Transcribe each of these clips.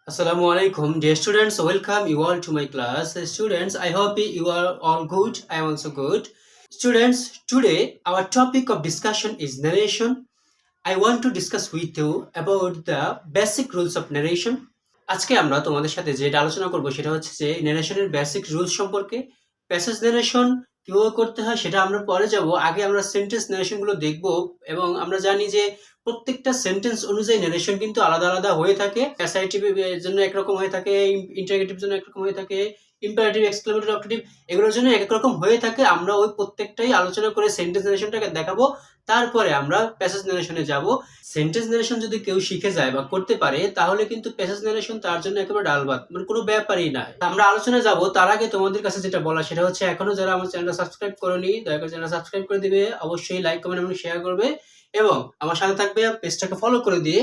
Assalamu alaikum, dear students. Welcome you all to my class. Students, I hope you are all good. I am also good. Students, today our topic of discussion is narration. I want to discuss with you about the basic rules of narration. আজকে আমরা তোমাদের সাথে যেটা আলোচনা করব সেটা হচ্ছে যে ন্যারেশনের বেসিক রুলস সম্পর্কে। প্যাসেজ ন্যারেশন কিভাবে করতে হয় সেটা আমরা পরে যাব। আগে আমরা সেন্টেন্স ন্যারেশন গুলো দেখব এবং আমরা জানি যে প্রত্যেকটা সেন্টেন্স অনুযায়ী ন্যারেশন কিন্তু আলাদা আলাদা হয়ে থাকে। অ্যাসার্টিভ এর জন্য একরকম হয়ে থাকে, ইন্টারোগেটিভ জন্য একরকম হয়ে থাকে, ইম্পারেটিভ, এক্সক্লেমেটরি, অপটেটিভ এগুলোর জন্য এক এক রকম হয়ে থাকে। আমরা ওই প্রত্যেকটাই আলোচনা করে সেন্টেন্স ন্যারেশনটাকে দেখাবো, তারপরে আমরা প্যাসেজ ন্যারেশনে যাব। সেন্টেন্স ন্যারেশন যদি কেউ শিখে যায় বা করতে পারে তাহলে কিন্তু প্যাসেজ ন্যারেশন তার জন্য একেবারে ডাল ভাত, মানে কোনো ব্যাপারই না। আমরা আলোচনা যাব, তার আগে তোমাদের কাছে যেটা বলা সেটা হচ্ছে এখনো যারা আমার চ্যানেলটা সাবস্ক্রাইব করোনি দয়া করে চ্যানেলটা সাবস্ক্রাইব করে দিবে, অবশ্যই লাইক কমেন্ট এবং শেয়ার করবে এবং আমার সাথে থাকবে, পেজটাকে ফলো করে দিয়ে।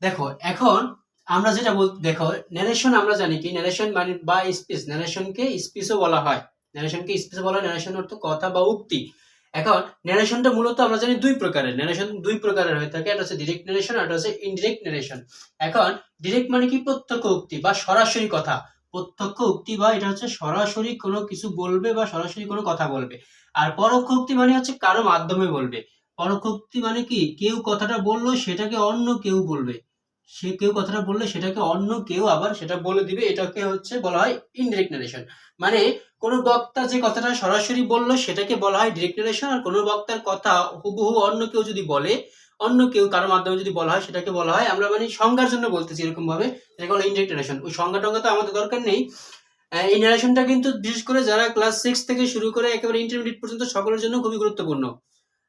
দেখো এখন আমরা যেটা দেখো ন্যারেশন আমরা জানি কি, ন্যারেশন মানে বা স্পিচ, ন্যারেশনকে স্পিচও বলা হয়, ন্যারেশনকে স্পিচ বলা হয়। ন্যারেশন অর্থ কথা বা উক্তি। এখন ন্যারেশনটা মূলত আমরা জানি দুই প্রকারের, ন্যারেশন দুই প্রকারের হয়ে থাকে, এটা হচ্ছে ডিরেক্ট ন্যারেশন আর এটা হচ্ছে ইনডিরেক্ট ন্যারেশন। এখন ডিরেক্ট মানে কি, প্রত্যক্ষ উক্তি বা সরাসরি কথা। প্রত্যক্ষ উক্তি বা এটা হচ্ছে সরাসরি কোনো কিছু বলবে বা সরাসরি কোনো কথা বলবে। আর পরোক্ষ উক্তি মানে হচ্ছে কারো মাধ্যমে বলবে। পরোক্ষ উক্তি মানে কি, কেউ কথাটা বললো সেটাকে অন্য কেউ বলবে, সে কেউ কথাটা বললে সেটাকে অন্য কেউ আবার সেটা বলে দিবে, এটাকে হচ্ছে বলা হয় ইনডিরেক্ট ন্যারেশন। মানে কোনো বক্তা যে কথাটা সরাসরি বললো সেটাকে বলা হয় ডিরেক্ট ন্যারেশন, আর কোনো বক্তার কথা হুবহু অন্য কেউ যদি বলে, অন্য কেউ কারোর মাধ্যমে যদি বলা হয় সেটাকে বলা হয়, আমরা মানে সংজ্ঞার জন্য বলতেছি এরকম ভাবে, এটাকে বলা ইনডিরেক্ট ন্যারেশন। ওই সংজ্ঞা টঙ্গা তো আমাদের দরকার নেই। এই ন্যারেশনটা কিন্তু বিশেষ করে যারা ক্লাস 6 থেকে শুরু করে একেবারে ইন্টারমিডিয়েট পর্যন্ত সকলের জন্য খুবই গুরুত্বপূর্ণ।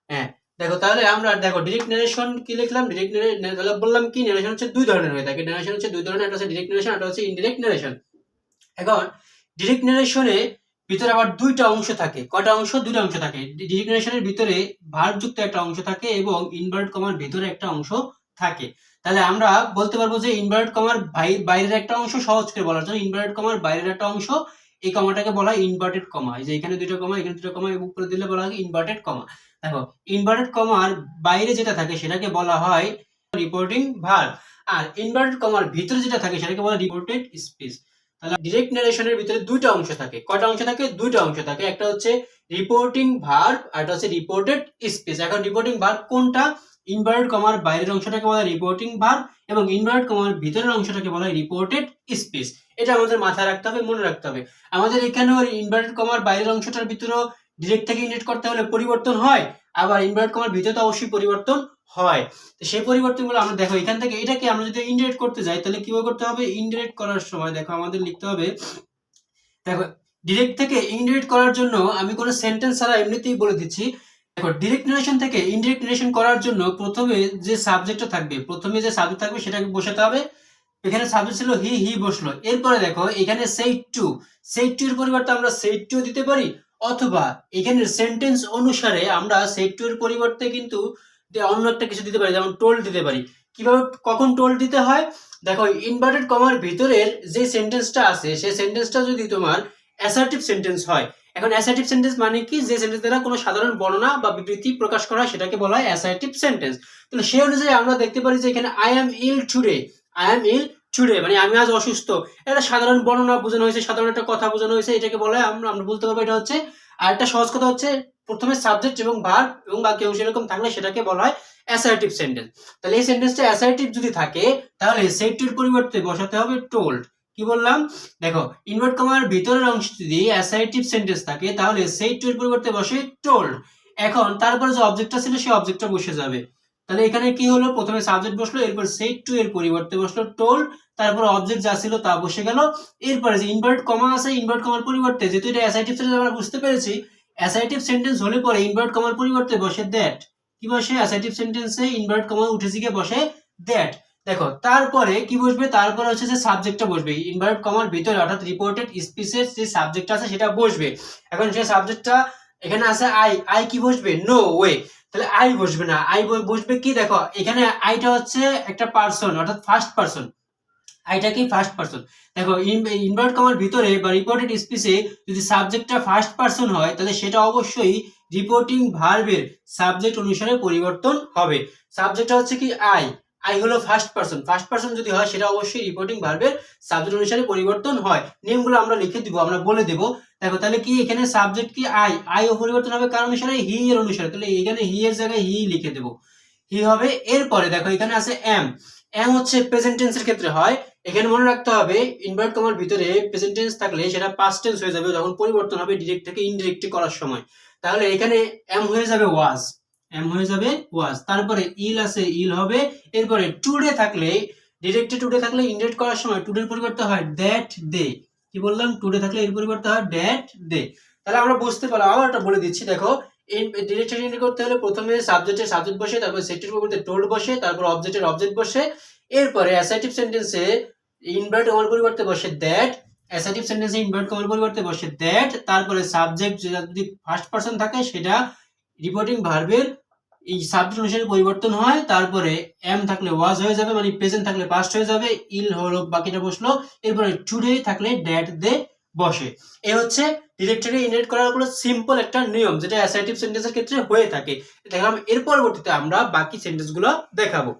হ্যাঁ, দেখো তাহলে আমরা দেখো ডিরেক্ট ন্যারেশন কি লিখলাম, ডিরেক্ট তাহলে বললাম কি, ন্যারেশন হচ্ছে দুই ধরনের হয়ে থাকে। ন্যারেশন হচ্ছে দুই ধরনের, একটা হচ্ছে ডিরেক্ট ন্যারেশন, একটা হচ্ছে ইনডিরেক্ট ন্যারেশন। এখন ডিরেক্ট ন্যারেশনে ভিতরে আবার দুইটা অংশ থাকে। কয়টা অংশ? দুইটা অংশ থাকে। ডিরেক্ট ন্যারেশনের ভিতরে ভার্বযুক্ত একটা অংশ থাকে এবং ইনভার্টেড কমার ভিতরে একটা অংশ থাকে। তাহলে আমরা বলতে পারবো যে ইনভার্টেড কমার বাইরের একটা অংশ, সহজ করে বলার জন্য ইনভার্টেড কমার বাইরের একটা অংশ, এই কমাটাকে বলা হয় ইনভার্টেড কমা। এই যে এখানে দুইটা কমা, এখানে দুটো কমা, এবং উপরে দিলে বলা হয় ইনভার্টেড কমা। দেখো ইনভার্টেড কমার বাইরে যেটা থাকে সেটাকে বলা হয় রিপোর্টিং ভার্ব, আর ইনভার্টেড কমার ভিতরে যেটা থাকে সেটাকে বলা হয় রিপোর্টেড স্পিচ। তাহলে ডিরেক্ট ন্যারেশনের ভিতরে দুইটা অংশ থাকে। কয়টা অংশ থাকে? দুইটা অংশ থাকে। একটা হচ্ছে রিপোর্টিং ভার্ব আর একটা হচ্ছে রিপোর্টেড স্পিচ। এখন রিপোর্টিং ভার্ব কোনটা? ইনভার্টেড কমার বাইরের অংশটাকে বলা হয় রিপোর্টিং ভার্ব এবং ইনভার্টেড কমার ভিতরের অংশটাকে বলা হয় রিপোর্টেড স্পিচ। এটা আমাদের মাথায় রাখতে হবে, মনে রাখতে হবে। আমাদের এখানেও ইনভার্টেড কমার বাইরের অংশটার ভিতরেও ডিরেক্ট থেকে ইনডিরেক্ট করতে হলে পরিবর্তন হয়, আবার ইনভার্টেড কমার ভিতরে তো অবশ্যই পরিবর্তন হয়। তো সেই পরিবর্তনগুলো আমরা দেখো এখান থেকে, এটাকে আমরা যদি ইনডিরেক্ট করতে যাই তাহলে কিভাবে করতে হবে? ইনডিরেক্ট করার সময় দেখো আমাদের লিখতে হবে, দেখো ডিরেক্ট থেকে ইনডিরেক্ট করার জন্য আমি কোনো সেন্টেন্স ছাড়া এমনিতেই বলে দিচ্ছি। দেখো ডিরেক্ট ন্যারেশন থেকে ইনডিরেক্ট ন্যারেশন করার জন্য প্রথমে যে সাবজেক্টটা থাকবে, প্রথমে যে সাবজেক্ট থাকবে সেটাকে বসাতে হবে। এখানে সাবজেক্ট ছিল হি, হি বসলো। এরপরে দেখো এখানে সেইড টু, সেইড টু এর পরিবর্তে আমরা সেইড টু দিতে পারি, অথবা এখানে সেন্টেন্স অনুসারে আমরা সেইড টু এর পরিবর্তে কিন্তু অন্য একটা কিছু দিতে পারি, যেমন টোল্ড দিতে পারি। কিভাবে, কখন টোল্ড দিতে হয়? দেখো ইনভার্টেড কমার ভিতরের যে সেন্টেন্সটা আছে সেই সেন্টেন্সটা যদি তোমার অ্যাসার্টিভ সেন্টেন্স হয়। এখন অ্যাসার্টিভ সেন্টেন্স মানে কি? যে সেন্টেন্স দ্বারা কোনো সাধারণ বর্ণনা বা বিবৃতি প্রকাশ করা হয় সেটাকে বলা হয় অ্যাসার্টিভ সেন্টেন্স। তাহলে সেই অনুযায়ী আমরা দেখতে পারি যে এখানে I am ill today, I am ill today মানে আমি আজ অসুস্থ, এটা সাধারণ বর্ণনা বোঝানো হয়েছে, সাধারণ একটা কথা বোঝানো হয়েছে, এটাকে বলা হয়, আমরা বলতে পারবো এটা হচ্ছে। আর একটা সহজ কথা হচ্ছে প্রথমে সাবজেক্ট এবং ভার্ব এবং বাকি অংশ এরকম থাকলে সেটাকে বলা হয় অ্যাসার্টিভ সেন্টেন্স। তাহলে এই সেন্টেন্সটা অ্যাসার্টিভ যদি থাকে তাহলে সেড টু এর পরিবর্তে বসাতে হবে টোল্ড। কি বললাম? দেখো ইনভার্ট কমার ভিতরের অংশ যদি অ্যাসার্টিভ সেন্টেন্স থাকে তাহলে সেড টু এর পরিবর্তে বসে টোল্ড। এখন তারপরে যে অবজেক্টটা ছিল সেই অবজেক্টটা বসে যাবে। তাহলে এখানে কি হলো? প্রথমে সাবজেক্ট বসলো, এরপর সেড টু এর পরিবর্তে বসলো টোল্ড, তারপর অবজেক্ট যা ছিল তা বসে গেল। এরপরে যে ইনভার্ট কমা আছে, ইনভার্ট কমার পরিবর্তে, যেহেতু এটা অ্যাসার্টিভ সেন্টেন্স আমরা বুঝতে পেরেছি, অ্যাসার্টিভ সেন্টেন্স হলে পরে ইনভার্ট কমার পরিবর্তে বসে দ্যাট। কি বসে? অ্যাসার্টিভ সেন্টেন্সে ইনভার্ট কমা উঠেছে গিয়ে বসে দ্যাট। দেখো তারপরে কি বসবে? তারপরে হচ্ছে যে সাবজেক্টটা বসবে ইনভার্ট কমার ভিতরে, অর্থাৎ রিপোর্টেড স্পিচের যে সাবজেক্ট আছে সেটা বসবে। এখন সেই সাবজেক্টটা এখানে আছে আই, আই কি বসবে? No way. তাহলে আই বসবে না, আই বসবে কি? দেখো এখানে আইটা হচ্ছে একটা পারসন, অর্থাৎ ফার্স্ট পারসন। আইটা কি? First person. দেখো ইনভার্ট কমার ভিতরে বা রিপোর্টেড স্পিচে যদি সাবজেক্টটা ফার্স্ট পারসন হয় তাহলে সেটা অবশ্যই রিপোর্টিং ভার্বের সাবজেক্ট অনুসারে পরিবর্তন হবে। সাবজেক্টটা হচ্ছে কি? আই, আই হলো ফার্স্ট পারসন যদি হয় সেটা অবশ্যই রিপোর্টিং ভার্বের সাবজেক্ট অনুসারে পরিবর্তন হয়। নিয়মগুলো আমরা লিখে দিব, আমরা বলে দেব। দেখো তাহলে কি এখানে সাবজেক্ট কি আই ও পরিবর্তন হবে কার অনুসারে, হি এর অনুসারে। তাহলে এখানে হি এর জায়গায় হি লিখে দেব, হি হবে। এরপরে দেখো এখানে আছে এম হচ্ছে প্রেজেন্ট টেন্সের ক্ষেত্রে হয়। এখানে মনে রাখতে হবে ইনভার্ট কমার ভিতরে প্রেজেন্ট টেন্স থাকলে সেটা পাস্ট টেন্স হয়ে যাবে যখন পরিবর্তন হবে ডিরেক্ট থেকে ইনডিরেক্টে করার সময়। তাহলে এখানে এম হয়ে যাবে ওয়াজ, তারপরে ইল আছে, ইল হবে। এরপরে টুডে থাকলে ডিরেক্টে টুডে থাকলে ইনডিরেক্ট করার সময় টুডের পরিবর্তে হয় দ্যাট দে। কি বললাম, টুডে থাকলে এর পরিবর্তে হয় দ্যাট দে। তাহলে আমরা বুঝতে পারলাম, আবার একটা বলে দিচ্ছি দেখো। ডিরেক্ট ইন্ডিকেট করতে হলে প্রথমে সাবজেক্টের সাবজেক্ট বসে, তারপর সেটের পরিবর্তে টোল্ড বসে, তারপর অবজেক্টের অবজেক্ট বসে। এরপরে অ্যাসার্টিভ সেন্টেন্সে ইনভার্ট কমার পরিবর্তে বসে দ্যাট, অ্যাসার্টিভ সেন্টেন্সে ইনভার্ট কমার পরিবর্তে বসে দ্যাট। তারপরে সাবজেক্ট যদি ফার্স্ট পারসন থাকে সেটা রিপোর্টিং ভার্বের এই সাবজেক্ট অনুসারে পরিবর্তন হয়। তারপরে এম থাকলে ওয়াজ হয়ে যাবে, মানে প্রেজেন্ট থাকলে পাস্ট হয়ে যাবে, ইল হলো বাকিটা বসলো। এরপরে টুডে থাকলে দ্যাট দে বসে। এই হচ্ছে ডিরেক্টরি ইনহেরিট করার কোনো সিম্পল একটা নিয়ম, যেটা অ্যাসার্টিভ সেন্টেন্সের ক্ষেত্রে হয়ে থাকে। দেখলাম, এর পরবর্তীতে আমরা বাকি সেন্টেন্সগুলো দেখাবো।